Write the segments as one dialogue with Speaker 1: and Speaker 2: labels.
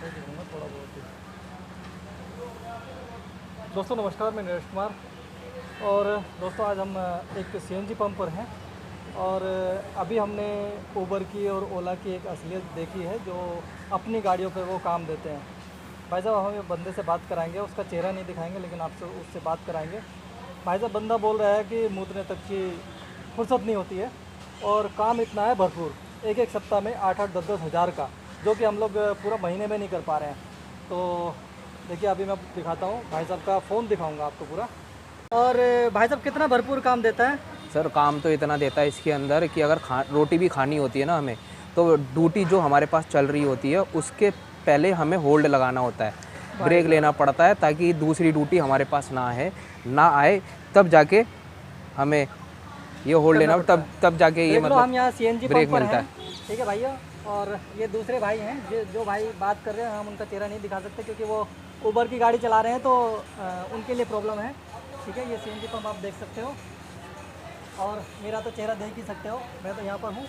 Speaker 1: ऐसा ही दिखाऊंगा थोड़ा बहुत ही। दोस्तों नमस्कार, मैं नरेश कुमार। और दोस्तों आज हम एक सीएनजी पंप पर हैं और अभी हमने उबर की और ओला की एक असलियत देखी है जो अपनी गाड़ियों पे वो काम देते हैं। भाई साहब हम ये बंदे से बात कराएंगे, उसका चेहरा नहीं दिखाएंगे लेकिन आपसे उससे बात कराएंगे। भाई साहब बंदा बोल रहा है कि मूतने तक की फुर्सत नहीं होती है और काम इतना है भरपूर, एक एक सप्ताह में 8-8 10-10 हज़ार का, जो कि हम लोग पूरा महीने में नहीं कर पा रहे हैं। तो देखिए अभी मैं दिखाता हूँ, भाई साहब का फ़ोन दिखाऊंगा आपको पूरा। और भाई साहब कितना भरपूर काम देता है?
Speaker 2: सर काम तो इतना देता है इसके अंदर कि अगर रोटी भी खानी होती है ना हमें, तो ड्यूटी जो हमारे पास चल रही होती है उसके पहले हमें होल्ड लगाना होता है, ब्रेक लेना पड़ता है ताकि दूसरी ड्यूटी हमारे पास ना आए, तब जाके हमें ये होल्ड लेना, तब जाके ये मतलब
Speaker 1: हम यहाँ सीएनजी
Speaker 2: ब्रेक
Speaker 1: पंप पर
Speaker 2: मिलता
Speaker 1: हैं,
Speaker 2: है।
Speaker 1: ठीक है भैया। और ये दूसरे भाई हैं जो भाई बात कर रहे हैं, हम उनका चेहरा नहीं दिखा सकते क्योंकि वो उबर की गाड़ी चला रहे हैं, तो उनके लिए प्रॉब्लम है, ठीक है। ये सीएनजी पंप आप देख सकते हो और मेरा तो चेहरा देख ही सकते हो, मैं तो यहाँ पर हूँ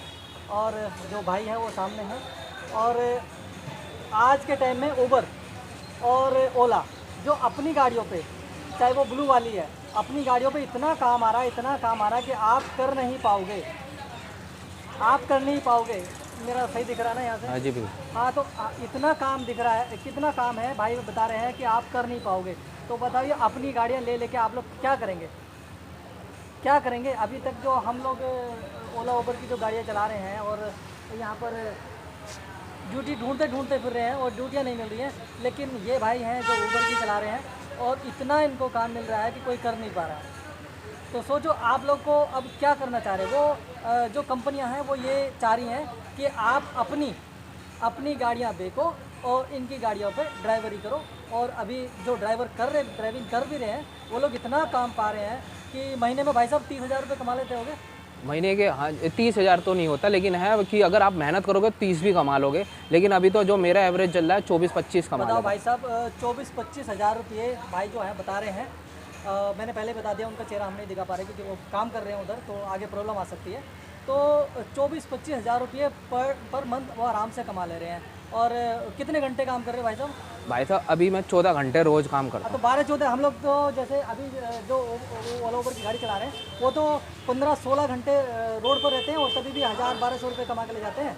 Speaker 1: और जो भाई हैं वो सामने हैं। और आज के टाइम में उबर और ओला जो अपनी गाड़ियों पे, चाहे वो ब्लू वाली है, अपनी गाड़ियों पे इतना काम आ रहा है, इतना काम आ रहा है कि आप कर नहीं पाओगे, आप कर नहीं पाओगे। मेरा सही दिख रहा है ना यहाँ से?
Speaker 2: हाँ जी बिल्कुल।
Speaker 1: हाँ, तो इतना काम दिख रहा है, कितना काम है भाई बता रहे हैं कि आप कर नहीं पाओगे। तो बताइए अपनी गाड़ियाँ ले लेके आप लोग क्या करेंगे, क्या करेंगे? अभी तक जो हम लोग ओला उबर की जो गाड़ियाँ चला रहे हैं और यहाँ पर ड्यूटी ढूंढते ढूंढते फिर रहे हैं और ड्यूटियाँ नहीं मिल रही हैं, लेकिन ये भाई हैं जो उबर की चला रहे हैं और इतना इनको काम मिल रहा है कि कोई कर नहीं पा रहा है। तो सोचो आप लोग को अब क्या करना चाह रहे हैं। वो जो कंपनियां हैं वो ये चाह रही हैं कि आप अपनी गाड़ियां बेचो और इनकी गाड़ियों पे ड्राइवरी करो। और अभी जो ड्राइविंग कर भी रहे हैं वो लोग इतना काम पा रहे हैं कि महीने में भाई साहब 30,000 रुपये कमा लेते होंगे
Speaker 2: महीने के। हाँ 30,000 तो नहीं होता, लेकिन है कि अगर आप मेहनत करोगे 30 भी कमा लोगे, लेकिन अभी तो जो मेरा एवरेज चल रहा है 24-25 कमा
Speaker 1: बताओ
Speaker 2: लेगा।
Speaker 1: भाई साहब 24-25 हज़ार रुपये भाई जो है बता रहे हैं। मैंने पहले बता दिया, उनका चेहरा हम नहीं दिखा पा रहे क्योंकि वो काम कर रहे हैं उधर, तो आगे प्रॉब्लम आ सकती है। तो 24-25 हज़ार रुपये पर मंथ वो आराम से कमा ले रहे हैं। और कितने घंटे काम कर रहे हैं भाई साहब?
Speaker 2: भाई साहब अभी मैं 14 घंटे रोज़ काम करता
Speaker 1: तो
Speaker 2: हूँ।
Speaker 1: 12-14 हम लोग तो जैसे अभी जो ओला उबर की गाड़ी चला रहे हैं वो तो 15-16 घंटे रोड पर रहते हैं और तभी भी 1,000-1,200 रुपये कमा के ले जाते हैं।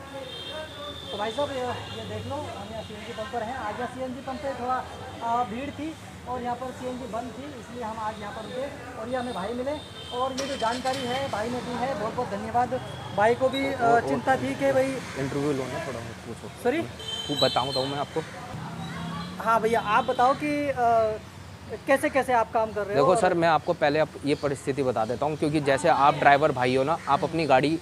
Speaker 1: तो भाई साहब ये देख लो, हम यहाँ सीएनजी पंप पर हैं। आज यहाँ सीएनजी पंप पे थोड़ा भीड़ थी और यहाँ पर सीएनजी बंद थी, इसलिए हम आज यहाँ पर रुके और ये हमें भाई मिले और ये जो जानकारी है भाई ने दी है, बहुत बहुत धन्यवाद। भाई को भी चिंता थी कि भाई
Speaker 2: इंटरव्यू लो ना थोड़ा, पूछो।
Speaker 1: सॉरी
Speaker 2: वो बताऊँ मैं आपको।
Speaker 1: हाँ भैया आप बताओ कि कैसे कैसे आप काम कर रहे हो?
Speaker 2: देखो सर, मैं आपको पहले ये परिस्थिति बता देता हूँ, क्योंकि जैसे आप ड्राइवर भाई हो ना, आप अपनी गाड़ी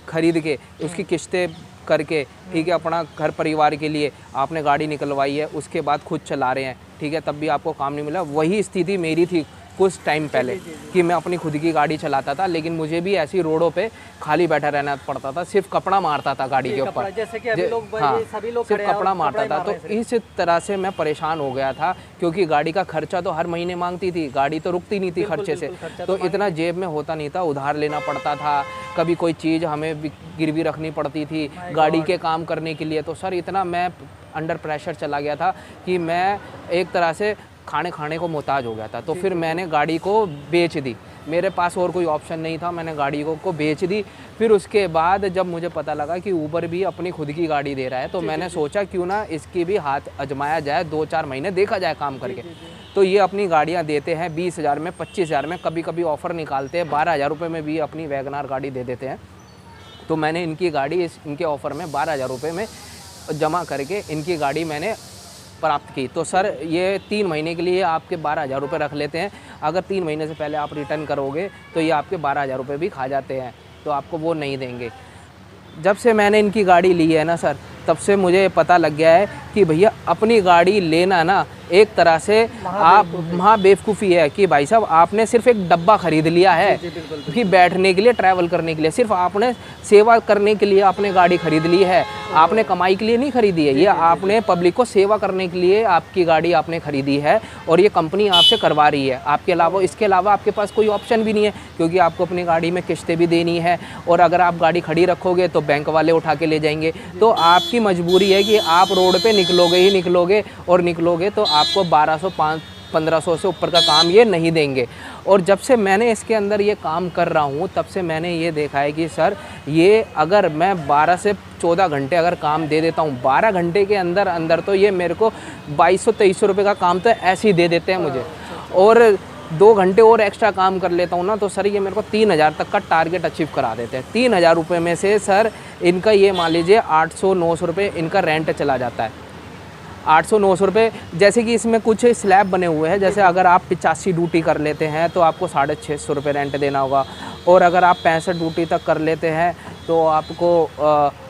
Speaker 2: खरीद के उसकी किस्तें करके, ठीक है, अपना घर परिवार के लिए आपने गाड़ी निकलवाई है, उसके बाद खुद चला रहे हैं, ठीक है, तब भी आपको काम नहीं मिला। वही स्थिति मेरी थी कुछ टाइम पहले कि मैं अपनी खुद की गाड़ी चलाता था, लेकिन मुझे भी ऐसी रोडों पे खाली बैठा रहना पड़ता था, सिर्फ कपड़ा मारता था गाड़ी के ऊपर,
Speaker 1: जैसे कि अभी लोग
Speaker 2: हाँ
Speaker 1: सभी लोग
Speaker 2: सिर्फ कपड़ा मारता था। तो इस तरह से मैं परेशान हो गया था, क्योंकि गाड़ी का खर्चा तो हर महीने मांगती थी, गाड़ी तो रुकती नहीं थी खर्चे से, तो इतना जेब में होता नहीं था, उधार लेना पड़ता था, कभी कोई चीज़ हमें गिरवी रखनी पड़ती थी गाड़ी के काम करने के लिए। तो सर इतना मैं अंडर प्रेशर चला गया था कि मैं एक तरह से खाने को मोहताज हो गया था। तो फिर मैंने गाड़ी को बेच दी, मेरे पास और कोई ऑप्शन नहीं था, मैंने गाड़ी को बेच दी। फिर उसके बाद जब मुझे पता लगा कि उबर भी अपनी खुद की गाड़ी दे रहा है, तो मैंने सोचा क्यों ना इसकी भी हाथ आजमाया जाए, 2-4 महीने देखा जाए काम करके। तो ये अपनी गाड़ियाँ देते हैं 20,000 में, 25,000 में, कभी कभी ऑफ़र निकालते हैं 12,000 रुपये में भी अपनी वैगनार गाड़ी दे देते हैं। तो मैंने इनकी गाड़ी इनके ऑफ़र में 12,000 रुपये में जमा करके इनकी गाड़ी मैंने प्राप्त की। तो सर ये 3 महीने के लिए आपके 12,000 रुपये रख लेते हैं, अगर 3 महीने से पहले आप रिटर्न करोगे तो ये आपके 12,000 रुपये भी खा जाते हैं, तो आपको वो नहीं देंगे। जब से मैंने इनकी गाड़ी ली है ना सर, तब से मुझे पता लग गया है कि भैया अपनी गाड़ी लेना ना एक तरह से आप वहाँ बेवकूफ़ी है कि भाई साहब आपने सिर्फ एक डब्बा खरीद लिया है कि बैठने के लिए, ट्रैवल करने के लिए, सिर्फ आपने सेवा करने के लिए आपने गाड़ी खरीद ली है, आपने कमाई के लिए नहीं खरीदी है, ये आपने पब्लिक को सेवा करने के लिए आपकी गाड़ी आपने खरीदी है और ये कंपनी आपसे करवा रही है। आपके अलावा, इसके अलावा आपके पास कोई ऑप्शन भी नहीं है, क्योंकि आपको अपनी गाड़ी में किस्तें भी देनी है और अगर आप गाड़ी खड़ी रखोगे तो बैंक वाले उठा के ले जाएंगे। तो आपकी मजबूरी है कि आप रोड पे निकलोगे ही निकलोगे, और निकलोगे तो आपको 1200-1500 से ऊपर का काम ये नहीं देंगे। और जब से मैंने इसके अंदर ये काम कर रहा हूँ तब से मैंने ये देखा है कि सर ये अगर मैं 12 से 14 घंटे अगर काम दे देता हूँ, 12 घंटे के अंदर अंदर तो ये मेरे को 2200-2300 रुपये का काम तो ऐसे ही दे देते हैं मुझे, और 2 घंटे और एक्स्ट्रा काम कर लेता हूँ ना तो सर ये मेरे को 3000 तक का टारगेट अचीव करा देते हैं। 3000 रुपये में से सर इनका ये मान लीजिए 800-900 रुपये इनका रेंट चला जाता है। 800-900 रुपये, जैसे कि इसमें कुछ स्लैब बने हुए हैं, जैसे अगर आप 85 ड्यूटी कर लेते हैं तो आपको 650 रुपये रेंट देना होगा, और अगर आप 65 ड्यूटी तक कर लेते हैं तो आपको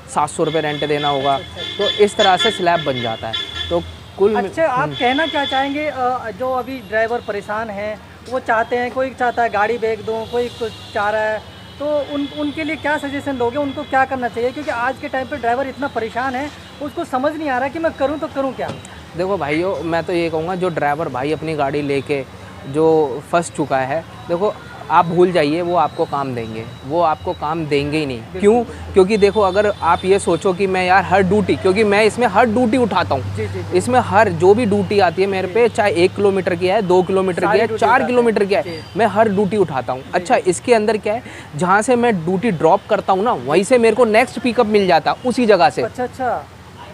Speaker 2: 700 रुपये रेंट देना होगा। तो इस तरह से स्लैब बन जाता है। तो कुल
Speaker 1: अच्छा, आप कहना क्या चाहेंगे जो अभी ड्राइवर परेशान हैं, वो चाहते हैं, कोई चाहता है गाड़ी बेच दूँ, कोई कुछ चाह रहा है, तो उनके लिए क्या सजेशन दोगे, उनको क्या करना चाहिए? क्योंकि आज के टाइम पे ड्राइवर इतना परेशान है, उसको समझ नहीं आ रहा कि मैं करूं तो करूं क्या।
Speaker 2: देखो भाइयों, मैं तो ये कहूँगा जो ड्राइवर भाई अपनी गाड़ी लेके जो फंस चुका है, देखो आप भूल जाइए, वो आपको काम देंगे, वो आपको काम देंगे ही नहीं। क्यों? क्योंकि देखो अगर आप ये सोचो कि मैं यार हर ड्यूटी, क्योंकि मैं इसमें हर ड्यूटी उठाता हूँ, इसमें हर जो भी ड्यूटी आती है मेरे पे, चाहे 1 किलोमीटर की है, 2 किलोमीटर की है, 4 किलोमीटर की है, मैं हर ड्यूटी उठाता हूँ। अच्छा, इसके अंदर क्या है, जहाँ से मैं ड्यूटी ड्रॉप करता हूँ ना, वहीं से मेरे को नेक्स्ट पिकअप मिल जाता है उसी जगह से।
Speaker 1: अच्छा,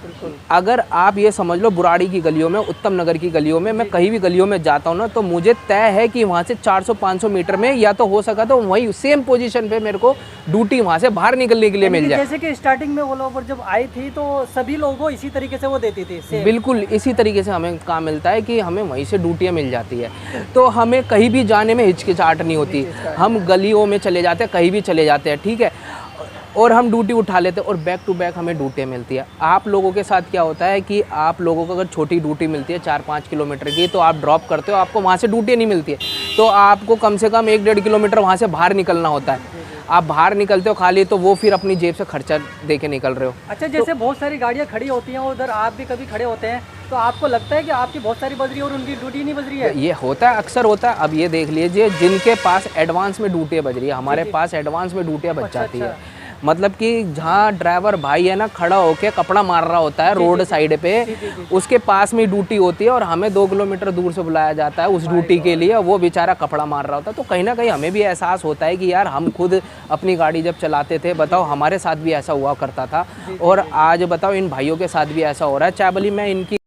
Speaker 1: बिल्कुल।
Speaker 2: अगर आप ये समझ लो बुराड़ी की गलियों में, उत्तम नगर की गलियों में, मैं कहीं भी गलियों में जाता हूँ ना तो मुझे तय है कि वहाँ से 400-500 मीटर में या तो हो सका तो वहीं सेम पोजीशन पे मेरे को ड्यूटी वहाँ से बाहर निकलने के लिए मिल जाए।
Speaker 1: जैसे कि स्टार्टिंग में ओला उबर जब आई थी तो सभी लोगों को इसी तरीके से वो देती थी।
Speaker 2: बिल्कुल इसी तरीके से हमें काम मिलता है कि हमें वहीं से ड्यूटियाँ मिल जाती है, तो हमें कहीं भी जाने में हिचकिचाहट नहीं होती। हम गलियों में चले जाते हैं, कहीं भी चले जाते हैं, ठीक है, और हम ड्यूटी उठा लेते हैं और बैक टू बैक हमें ड्यूटियाँ मिलती है। आप लोगों के साथ क्या होता है कि आप लोगों को अगर छोटी ड्यूटी मिलती है 4-5 किलोमीटर की, तो आप ड्रॉप करते हो, आपको वहाँ से ड्यूटी नहीं मिलती है, तो आपको कम से कम 1-1.5 किलोमीटर वहाँ से बाहर निकलना होता है। आप बाहर निकलते हो खाली, तो वो फिर अपनी जेब से खर्चा दे के निकल रहे हो।
Speaker 1: अच्छा, जैसे बहुत सारी गाड़ियाँ खड़ी होती हैं, उधर आप भी कभी खड़े होते हैं, तो आपको लगता है कि आपकी बहुत सारी बज रही है और उनकी ड्यूटी नहीं बज रही है?
Speaker 2: ये होता है, अक्सर होता है। अब ये देख लीजिए, जिनके पास एडवांस में ड्यूटियाँ बज रही है, हमारे पास एडवांस में ड्यूटियाँ बज जाती है। मतलब कि जहाँ ड्राइवर भाई है ना खड़ा होके कपड़ा मार रहा होता है रोड साइड पे, उसके पास में ड्यूटी होती है और हमें 2 किलोमीटर दूर से बुलाया जाता है उस ड्यूटी के लिए, वो बेचारा कपड़ा मार रहा होता है। तो कहीं ना कहीं हमें भी एहसास होता है कि यार हम खुद अपनी गाड़ी जब चलाते थे, बताओ हमारे साथ भी ऐसा हुआ करता था, और आज बताओ इन भाइयों के साथ भी ऐसा हो रहा है। चाहे भली मैं इनकी